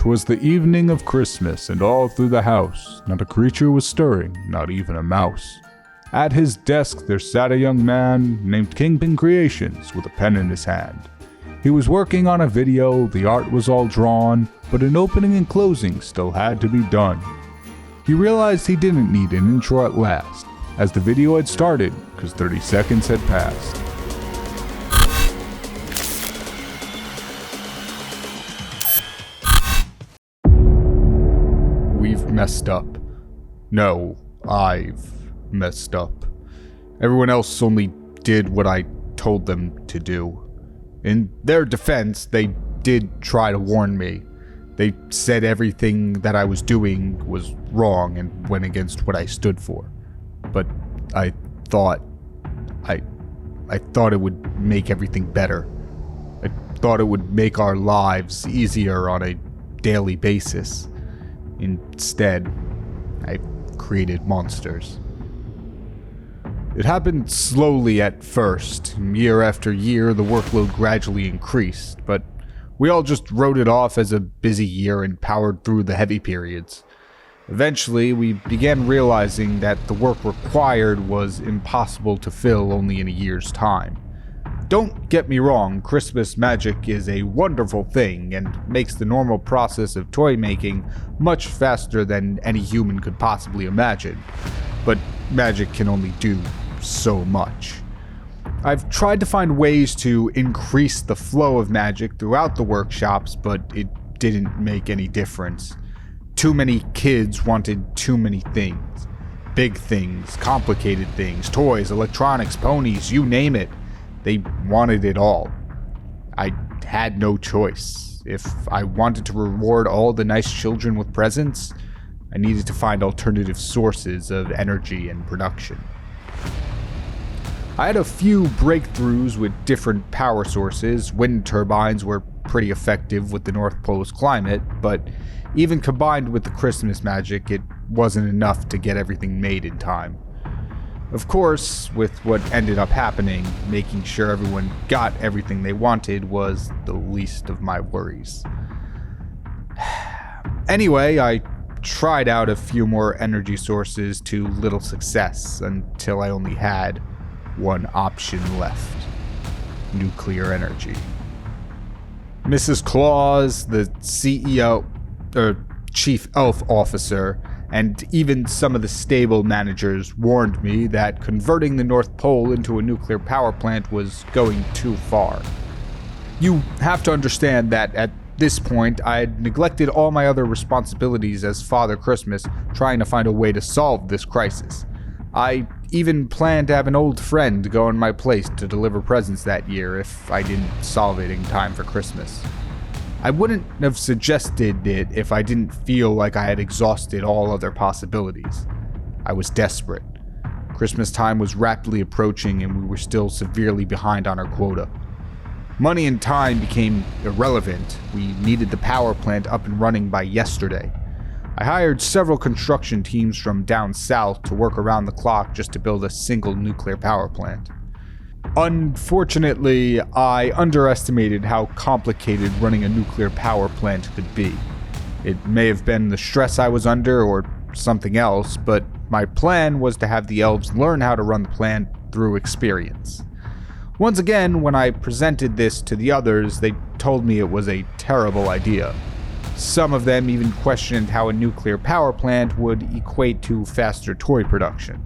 'Twas the evening of Christmas, and all through the house not a creature was stirring, not even a mouse. At his desk there sat a young man named KyngPin Creations with a pen in his hand. He was working on a video, the art was all drawn, but an opening and closing still had to be done. He realized he didn't need an intro at last, as the video had started, because 30 seconds had passed. We've messed up. No, I've messed up. Everyone else only did what I told them to do. In their defense, they did try to warn me. They said everything that I was doing was wrong and went against what I stood for. But I thought it would make everything better. I thought it would make our lives easier on a daily basis. Instead, I created monsters. It happened slowly at first. Year after year, the workload gradually increased, but we all just wrote it off as a busy year and powered through the heavy periods. Eventually, we began realizing that the work required was impossible to fill only in a year's time. Don't get me wrong, Christmas magic is a wonderful thing and makes the normal process of toy making much faster than any human could possibly imagine. But magic can only do so much. I've tried to find ways to increase the flow of magic throughout the workshops, but it didn't make any difference. Too many kids wanted too many things. Big things, complicated things, toys, electronics, ponies, you name it. They wanted it all. I had no choice. If I wanted to reward all the nice children with presents, I needed to find alternative sources of energy and production. I had a few breakthroughs with different power sources. Wind turbines were pretty effective with the North Pole's climate, but even combined with the Christmas magic, it wasn't enough to get everything made in time. Of course, with what ended up happening, making sure everyone got everything they wanted was the least of my worries. Anyway, I tried out a few more energy sources to little success until I only had one option left: nuclear energy. Mrs. Claus, the CEO, Chief Elf Officer, and even some of the stable managers warned me that converting the North Pole into a nuclear power plant was going too far. You have to understand that at this point, I had neglected all my other responsibilities as Father Christmas, trying to find a way to solve this crisis. I even planned to have an old friend go in my place to deliver presents that year if I didn't solve it in time for Christmas. I wouldn't have suggested it if I didn't feel like I had exhausted all other possibilities. I was desperate. Christmas time was rapidly approaching and we were still severely behind on our quota. Money and time became irrelevant. We needed the power plant up and running by yesterday. I hired several construction teams from down south to work around the clock just to build a single nuclear power plant. Unfortunately, I underestimated how complicated running a nuclear power plant could be. It may have been the stress I was under or something else, but my plan was to have the elves learn how to run the plant through experience. Once again, when I presented this to the others, they told me it was a terrible idea. Some of them even questioned how a nuclear power plant would equate to faster toy production.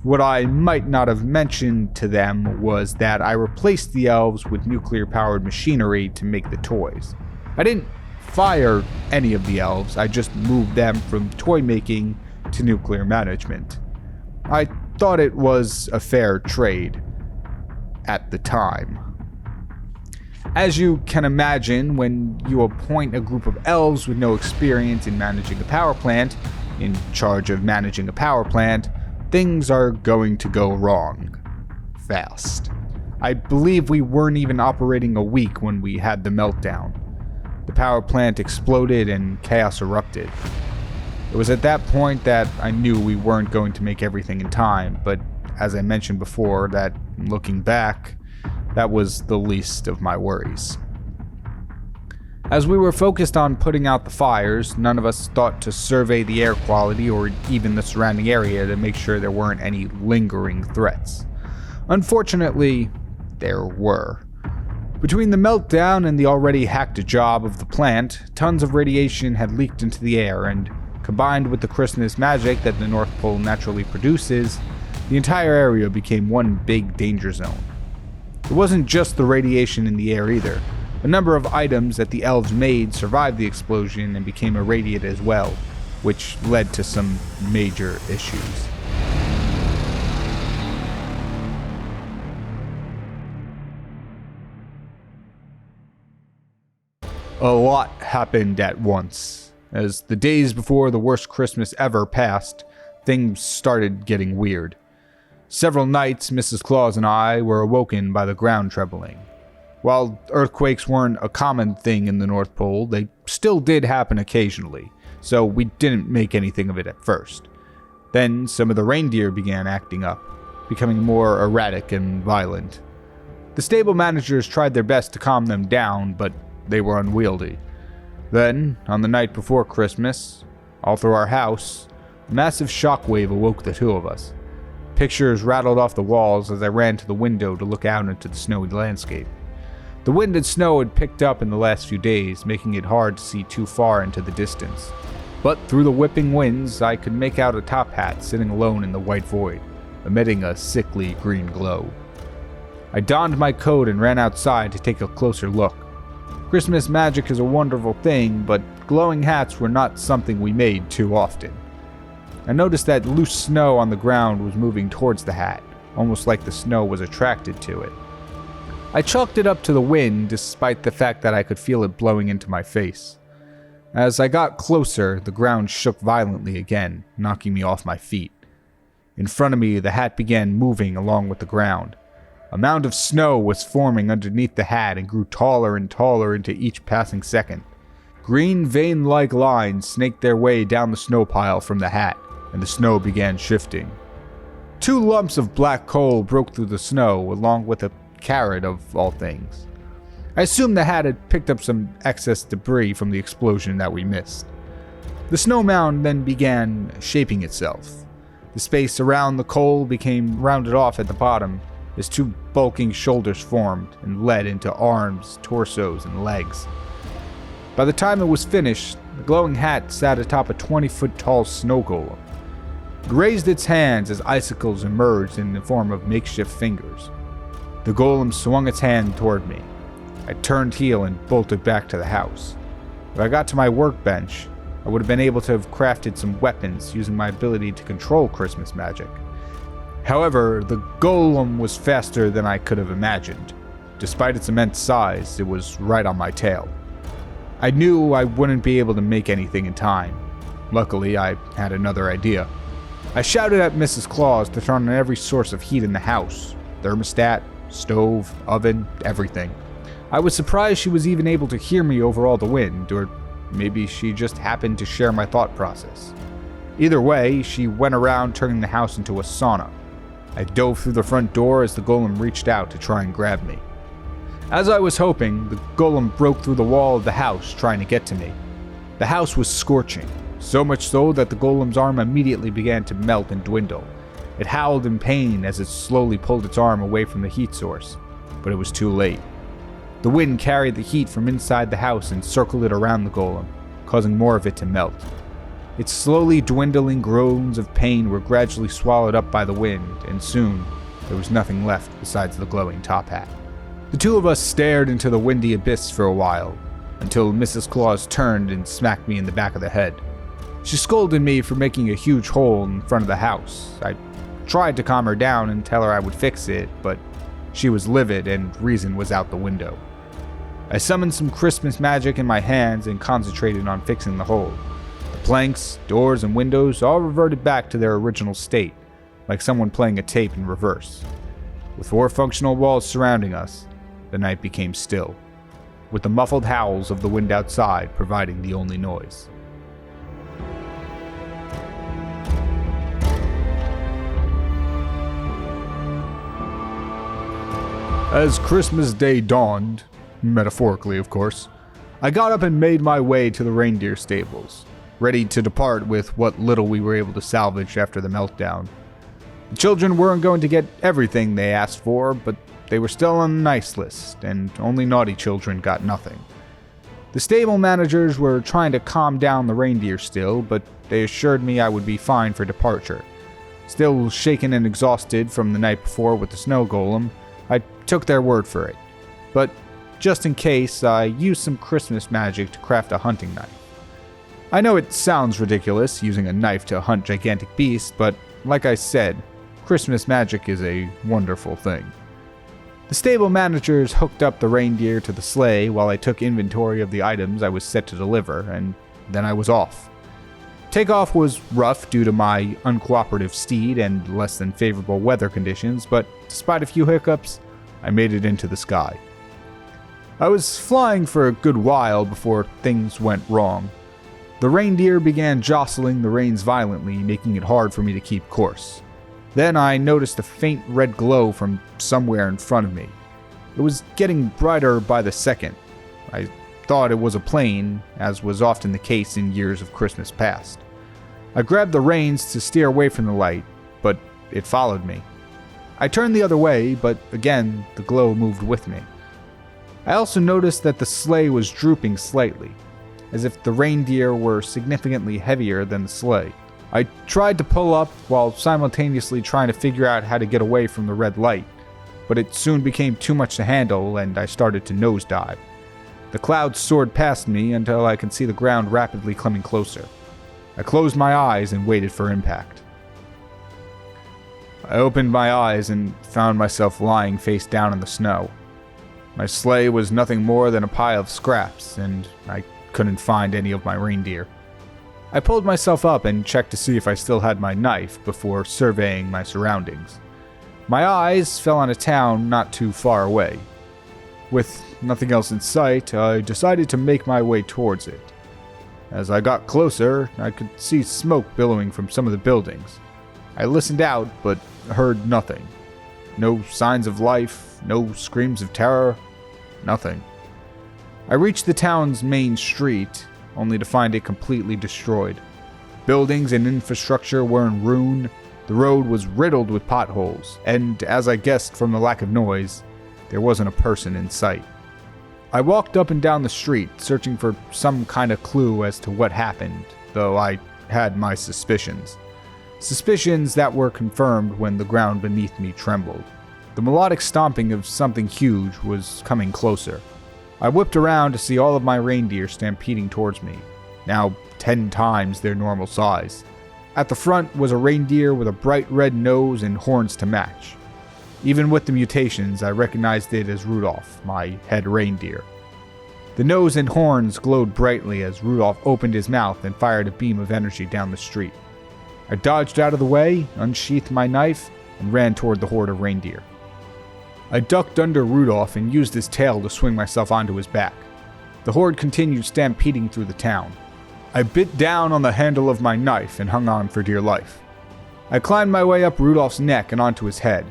What I might not have mentioned to them was that I replaced the elves with nuclear-powered machinery to make the toys. I didn't fire any of the elves, I just moved them from toy making to nuclear management. I thought it was a fair trade at the time. As you can imagine, when you appoint a group of elves with no experience in managing a power plant, in charge of managing a power plant, things are going to go wrong. Fast. I believe we weren't even operating a week when we had the meltdown. The power plant exploded and chaos erupted. It was at that point that I knew we weren't going to make everything in time, but as I mentioned before, that looking back, that was the least of my worries. As we were focused on putting out the fires, none of us thought to survey the air quality or even the surrounding area to make sure there weren't any lingering threats. Unfortunately, there were. Between the meltdown and the already hacked job of the plant, tons of radiation had leaked into the air, and combined with the Christmas magic that the North Pole naturally produces, the entire area became one big danger zone. It wasn't just the radiation in the air either. A number of items that the elves made survived the explosion and became irradiated as well, which led to some major issues. A lot happened at once. As the days before the worst Christmas ever passed, things started getting weird. Several nights, Mrs. Claus and I were awoken by the ground trembling. While earthquakes weren't a common thing in the North Pole, they still did happen occasionally, so we didn't make anything of it at first. Then some of the reindeer began acting up, becoming more erratic and violent. The stable managers tried their best to calm them down, but they were unwieldy. Then, on the night before Christmas, all through our house, a massive shockwave awoke the two of us. Pictures rattled off the walls as I ran to the window to look out into the snowy landscape. The wind and snow had picked up in the last few days, making it hard to see too far into the distance. But through the whipping winds, I could make out a top hat sitting alone in the white void, emitting a sickly green glow. I donned my coat and ran outside to take a closer look. Christmas magic is a wonderful thing, but glowing hats were not something we made too often. I noticed that loose snow on the ground was moving towards the hat, almost like the snow was attracted to it. I chalked it up to the wind, despite the fact that I could feel it blowing into my face. As I got closer, the ground shook violently again, knocking me off my feet. In front of me, the hat began moving along with the ground. A mound of snow was forming underneath the hat and grew taller and taller into each passing second. Green vein-like lines snaked their way down the snow pile from the hat, and the snow began shifting. 2 lumps of black coal broke through the snow, along with a carrot of all things. I assumed the hat had picked up some excess debris from the explosion that we missed. The snow mound then began shaping itself. The space around the coal became rounded off at the bottom as 2 bulking shoulders formed and led into arms, torsos, and legs. By the time it was finished, the glowing hat sat atop a 20-foot tall snow golem. It raised its hands as icicles emerged in the form of makeshift fingers. The golem swung its hand toward me. I turned heel and bolted back to the house. If I got to my workbench, I would have been able to have crafted some weapons using my ability to control Christmas magic. However, the golem was faster than I could have imagined. Despite its immense size, it was right on my tail. I knew I wouldn't be able to make anything in time. Luckily, I had another idea. I shouted at Mrs. Claus to turn on every source of heat in the house. Thermostat, stove, oven, everything. I was surprised she was even able to hear me over all the wind, or maybe she just happened to share my thought process. Either way, she went around turning the house into a sauna. I dove through the front door as the golem reached out to try and grab me. As I was hoping, the golem broke through the wall of the house trying to get to me. The house was scorching, so much so that the golem's arm immediately began to melt and dwindle. It howled in pain as it slowly pulled its arm away from the heat source, but it was too late. The wind carried the heat from inside the house and circled it around the golem, causing more of it to melt. Its slowly dwindling groans of pain were gradually swallowed up by the wind, and soon there was nothing left besides the glowing top hat. The two of us stared into the windy abyss for a while, until Mrs. Claus turned and smacked me in the back of the head. She scolded me for making a huge hole in front of the house. I tried to calm her down and tell her I would fix it, but she was livid and reason was out the window. I summoned some Christmas magic in my hands and concentrated on fixing the hole. The planks, doors, and windows all reverted back to their original state, like someone playing a tape in reverse. With 4 functional walls surrounding us, the night became still, with the muffled howls of the wind outside providing the only noise. As Christmas Day dawned, metaphorically of course, I got up and made my way to the reindeer stables, ready to depart with what little we were able to salvage after the meltdown. The children weren't going to get everything they asked for, but they were still on the nice list, and only naughty children got nothing. The stable managers were trying to calm down the reindeer still, but they assured me I would be fine for departure. Still shaken and exhausted from the night before with the snow golem, I took their word for it. But just in case, I used some Christmas magic to craft a hunting knife. I know it sounds ridiculous using a knife to hunt gigantic beasts, but like I said, Christmas magic is a wonderful thing. The stable managers hooked up the reindeer to the sleigh while I took inventory of the items I was set to deliver, and then I was off. Takeoff was rough due to my uncooperative steed and less than favorable weather conditions, but despite a few hiccups, I made it into the sky. I was flying for a good while before things went wrong. The reindeer began jostling the reins violently, making it hard for me to keep course. Then I noticed a faint red glow from somewhere in front of me. It was getting brighter by the second. I thought it was a plane, as was often the case in years of Christmas past. I grabbed the reins to steer away from the light, but it followed me. I turned the other way, but again, the glow moved with me. I also noticed that the sleigh was drooping slightly, as if the reindeer were significantly heavier than the sleigh. I tried to pull up while simultaneously trying to figure out how to get away from the red light, but it soon became too much to handle and I started to nosedive. The clouds soared past me until I could see the ground rapidly coming closer. I closed my eyes and waited for impact. I opened my eyes and found myself lying face down in the snow. My sleigh was nothing more than a pile of scraps, and I couldn't find any of my reindeer. I pulled myself up and checked to see if I still had my knife before surveying my surroundings. My eyes fell on a town not too far away. With nothing else in sight, I decided to make my way towards it. As I got closer, I could see smoke billowing from some of the buildings. I listened out, but heard nothing. No signs of life, no screams of terror, nothing. I reached the town's main street, only to find it completely destroyed. Buildings and infrastructure were in ruin, the road was riddled with potholes, and as I guessed from the lack of noise, there wasn't a person in sight. I walked up and down the street, searching for some kind of clue as to what happened, though I had my suspicions. Suspicions that were confirmed when the ground beneath me trembled. The melodic stomping of something huge was coming closer. I whipped around to see all of my reindeer stampeding towards me, now 10 times their normal size. At the front was a reindeer with a bright red nose and horns to match. Even with the mutations, I recognized it as Rudolph, my head reindeer. The nose and horns glowed brightly as Rudolph opened his mouth and fired a beam of energy down the street. I dodged out of the way, unsheathed my knife, and ran toward the horde of reindeer. I ducked under Rudolph and used his tail to swing myself onto his back. The horde continued stampeding through the town. I bit down on the handle of my knife and hung on for dear life. I climbed my way up Rudolph's neck and onto his head.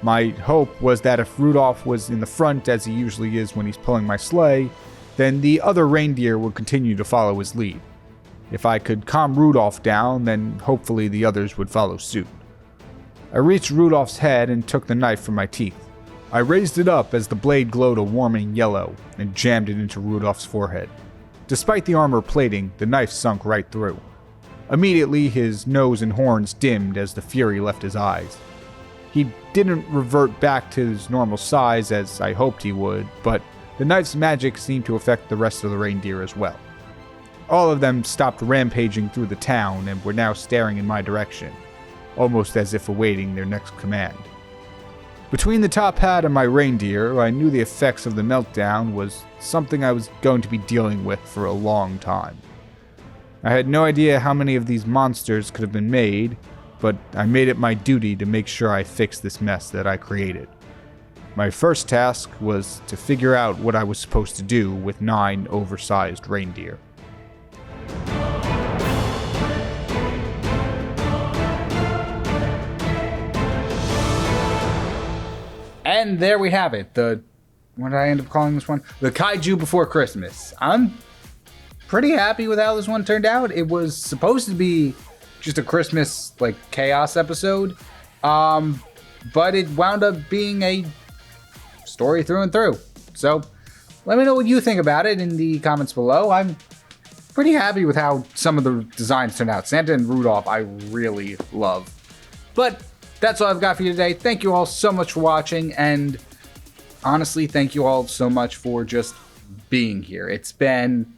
My hope was that if Rudolph was in the front as he usually is when he's pulling my sleigh, then the other reindeer would continue to follow his lead. If I could calm Rudolph down, then hopefully the others would follow suit. I reached Rudolph's head and took the knife from my teeth. I raised it up as the blade glowed a warming yellow and jammed it into Rudolph's forehead. Despite the armor plating, the knife sunk right through. Immediately, his nose and horns dimmed as the fury left his eyes. He didn't revert back to his normal size as I hoped he would, but the knife's magic seemed to affect the rest of the reindeer as well. All of them stopped rampaging through the town and were now staring in my direction, almost as if awaiting their next command. Between the top hat and my reindeer, I knew the effects of the meltdown was something I was going to be dealing with for a long time. I had no idea how many of these monsters could have been made, but I made it my duty to make sure I fixed this mess that I created. My first task was to figure out what I was supposed to do with 9 oversized reindeer. And there we have it, the what did I end up calling this one? The Kaiju Before Christmas. I'm pretty happy with how this one turned out. It was supposed to be just a Christmas like chaos episode, but it wound up being a story through and through. So let me know what you think about it in the comments below. I'm pretty happy with how some of the designs turned out. Santa and Rudolph I really love. But that's all I've got for you today. Thank you all so much for watching, and honestly, thank you all so much for just being here. It's been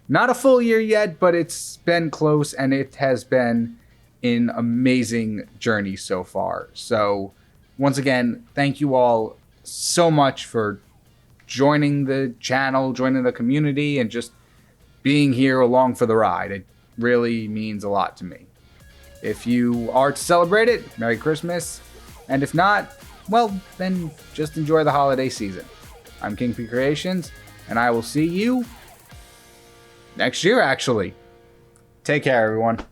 not a full year yet, but it's been close, and it has been an amazing journey so far. So once again, thank you all so much for joining the channel, joining the community, and just being here along for the ride. It really means a lot to me. If you are to celebrate it, Merry Christmas. And if not, well, then just enjoy the holiday season. I'm KyngPin Creations, and I will see you next year, actually. Take care, everyone.